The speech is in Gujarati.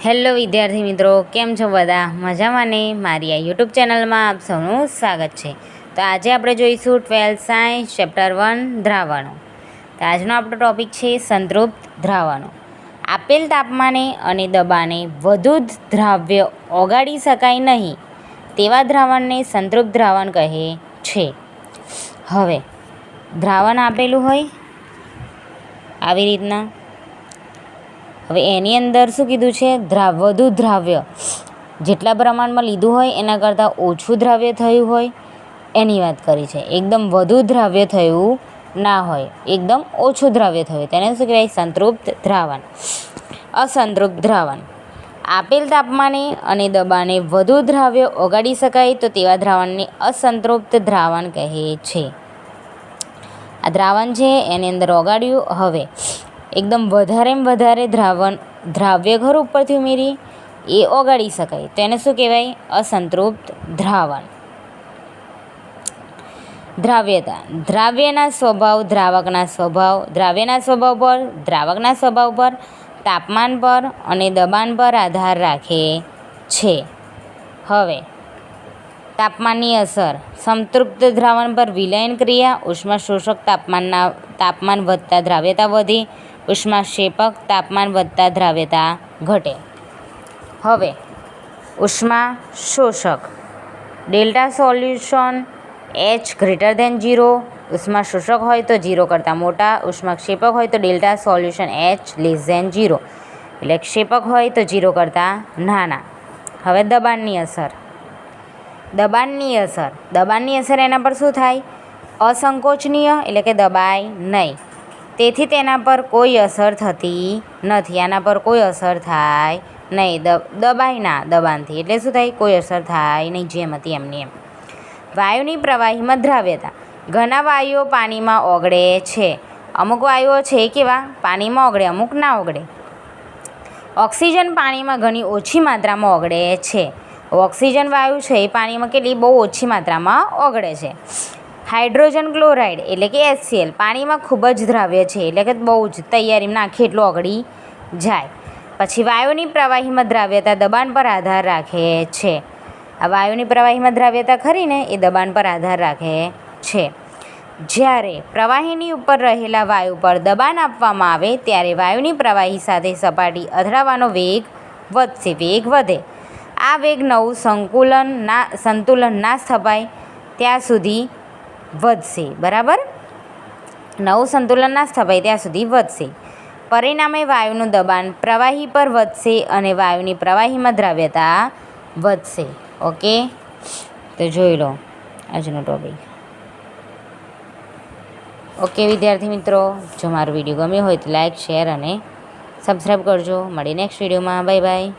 હેલો વિદ્યાર્થી મિત્રો, કેમ છો બધા? મજામાં ને? મારી આ યુટ્યુબ ચેનલમાં આપ સૌનું સ્વાગત છે. તો આજે આપણે જોઈશું 12th સાયન્સ ચેપ્ટર 1 દ્રાવણો. તો આજનો આપણો ટૉપિક છે સંતૃપ્ત દ્રાવણો. આપેલ તાપમાને અને દબાણે વધુ દ્રાવ્ય ઓગાળી શકાય નહીં તેવા દ્રાવણને સંતૃપ્ત દ્રાવણ કહે છે. હવે દ્રાવણ આપેલું હોય આવી રીતના, હવે એની અંદર શું કીધું છે? વધુ દ્રાવ્ય જેટલા પ્રમાણમાં લીધું હોય એના કરતાં ઓછું દ્રાવ્ય થયું હોય એની વાત કરી છે. એકદમ વધુ દ્રાવ્ય થયું ના હોય, એકદમ ઓછું દ્રાવ્ય થયું, તેને શું કહેવાય? સંતૃપ્ત દ્રાવણ. અસંતૃપ્ત દ્રાવણ. આપેલ તાપમાને અને દબાણે વધુ દ્રાવ્ય ઓગાળી શકાય તો તેવા દ્રાવણને અસંતૃપ્ત દ્રાવણ કહે છે. આ દ્રાવણ છે એની અંદર ઓગાળ્યું, હવે એકદમ વધારે દ્રાવ્ય ઘર ઉપરથી ઉમેરી એ ઓગાળી શકાય તો એને શું કહેવાય? અસંતૃપ્ત દ્રાવણ. દ્રાવ્યતા. દ્રાવ્યના સ્વભાવ દ્રાવકના સ્વભાવ પર, દ્રાવકના સ્વભાવ પર, તાપમાન પર અને દબાણ પર આધાર રાખે છે. હવે તાપમાનની અસર. સંતૃપ્ત દ્રાવણ પર વિલયન ક્રિયા. ઉષ્માશોષક તાપમાન વધતા દ્રાવ્યતા વધે, ઉષ્માક્ષેપક તાપમાન વધતા દ્રાવ્યતા ઘટે. હવે ઉષ્માશોષક. Delta solution H greater than 0. ઉષ્માશોષક હોય તો 0 કરતાં મોટા, ઉષ્માક્ષેપક હોય તો ડેલ્ટા સોલ્યુશન H<0, એટલે ક્ષેપક હોય તો 0 કરતાં નાના. હવે દબાણની અસર. દબાણની અસર એના પર શું થાય? અસંકોચનીય, એટલે કે દબાય નહીં, તેથી તેના પર કોઈ અસર થતી નથી. આના પર કોઈ અસર થાય નહીં, દબાય ના દબાણથી, એટલે શું થાય? કોઈ અસર થાય નહીં, જેમ હતી એમની એમ. વાયુની પ્રવાહીમાં દ્રાવ્યતા. ઘણા વાયુઓ પાણીમાં ઓગળે છે. અમુક વાયુઓ છે કેવા? પાણીમાં ઓગળે, અમુક ના ઓગળે. ઓક્સિજન પાણીમાં ઘણી ઓછી માત્રામાં ઓગળે છે. ઓક્સિજન વાયુ છે એ પાણીમાં કેટલી બહુ ઓછી માત્રામાં ઓગળે છે. હાઇડ્રોજન ક્લોરાઇડ એટલે કે HCl પાણીમાં ખૂબ જ દ્રાવ્ય છે, એટલે કે બહુ જ તૈયારીમાં નાખી એટલું ઓગળી જાય. પછી વાયુની પ્રવાહીમાં દ્રાવ્યતા દબાણ પર આધાર રાખે છે. આ વાયુની પ્રવાહીમાં દ્રાવ્યતા ખરી ને એ દબાણ પર આધાર રાખે છે. જ્યારે પ્રવાહીની ઉપર રહેલા વાયુ પર દબાણ આપવામાં આવે ત્યારે વાયુની પ્રવાહી સાથે સપાટી અથડાવાનો વેગ વધે. આ વેગ નવું સંતુલન ના સ્થપાય ત્યાં સુધી વધશે. બરાબર? નવું સંતુલન ના સ્થપાય ત્યાં સુધી વધશે. પરિણામે વાયુનું દબાણ પ્રવાહી પર વધશે અને વાયુની પ્રવાહીમાં દ્રાવ્યતા વધશે. ઓકે, તો જોઈ લો આજનો ટોપિક. ઓકે વિદ્યાર્થી મિત્રો, જો મારો વિડીયો ગમ્યો હોય તો લાઈક, શેર અને સબસ્ક્રાઈબ કરજો. મળી નેક્સ્ટ વિડીયોમાં. Bye bye.